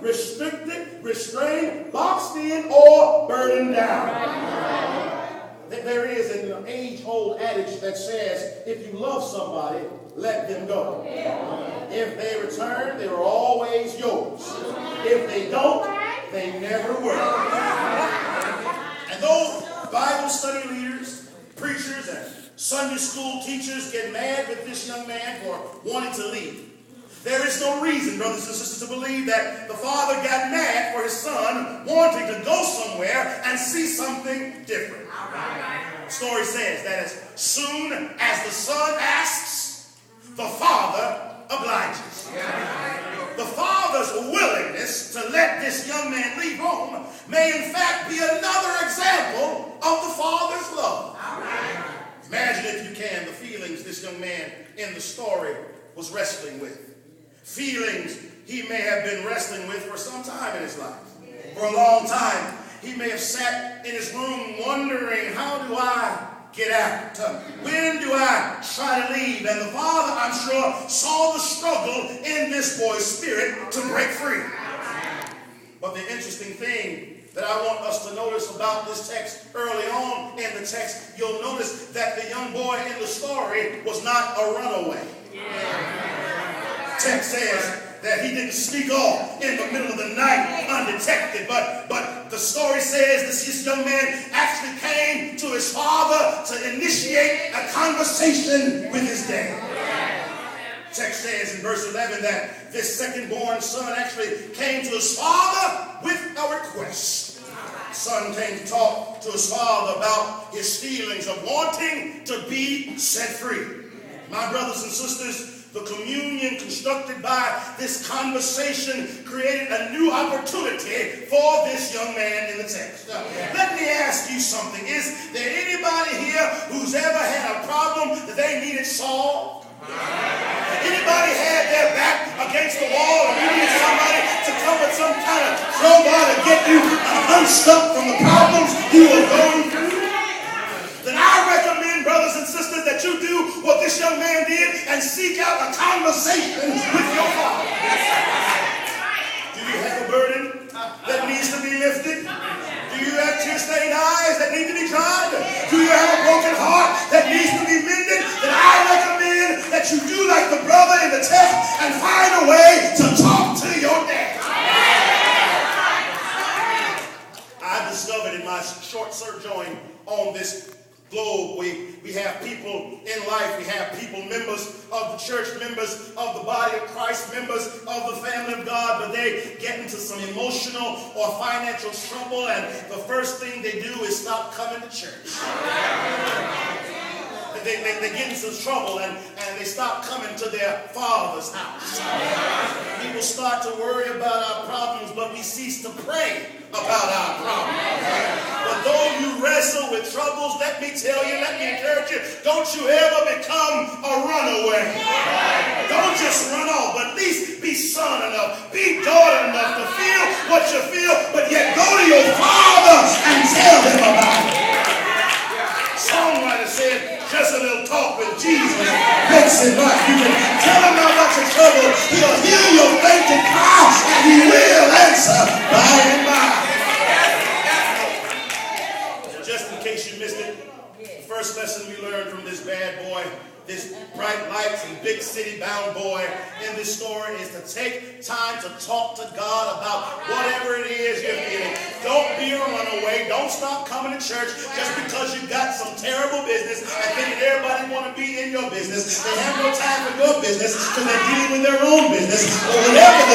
restricted, restrained, boxed in, or burdened down. There is an age-old adage that says, if you love somebody, let them go. If they return, they are always yours. If they don't, they never will. And those Bible study leaders, preachers, and Sunday school teachers get mad with this young man for wanting to leave. There is no reason, brothers and sisters, to believe that the father got mad for his son wanting to go somewhere and see something different. The story says that as soon as the son asks, the father obliges. The father's willingness to let this young man leave home may in fact be another example of the father's love. Imagine, if you can, the feelings this young man in the story was wrestling with. Feelings he may have been wrestling with for some time in his life. For a long time, he may have sat in his room wondering, how do I get out? When do I try to leave? And the father, I'm sure, saw the struggle in this boy's spirit to break free. But the interesting thing that I want us to notice about this text early on in the text, you'll notice that the young boy in the story was not a runaway. The text says that he didn't sneak off in the middle of the night undetected, but the story says this young man actually came to his father to initiate a conversation with his dad. The text says in verse 11 that this second-born son actually came to his father with a request. The son came to talk to his father about his feelings of wanting to be set free. My brothers and sisters, the communion constructed by this conversation created a new opportunity for this young man in the text. Let me ask you something. Is there anybody here who's ever had a problem that they needed solved? Anybody had their back against the wall and you needed somebody to come with some kind of crowbar to get you unstuck from the problems you were going through? Then I recommend, brothers and sisters, that you do what this young man did and seek out a conversation with your father. Do you have a burden that needs to be lifted? Do you have tear-stained eyes that need to be dried? Do you have a broken heart that needs to be mended? Then I recommend that you do like the brother in the text and find a way to talk to your dad. I've discovered in my short sojourn on this globe, we have people in life, we have people, members of the church, members of the body of Christ, members of the family of God, but they get into some emotional or financial trouble, and the first thing they do is stop coming to church. They get into trouble and they stop coming to their father's house. People start to worry about our problems, but we cease to pray about our problems. But though you wrestle with troubles, let me tell you, let me encourage you, don't you ever become a runaway. Don't just run off, but at least be son enough, be daughter enough to feel what you feel, but yet go to your father and tell him about it. Songwriter said, just a little talk with Jesus makes it right. You can tell him about your trouble. He'll hear your fainting cry, and he will answer by and by. Just in case you missed it, the first lesson we learned from this bad boy, this bright lights and big city bound boy in this story, is to take time to talk to God about whatever it is you're feeling. Don't be a runaway. Don't stop coming to church just because you got some terrible business and thinking everybody want to be in your business. They have no time for your business because they're dealing with their own business. Or whatever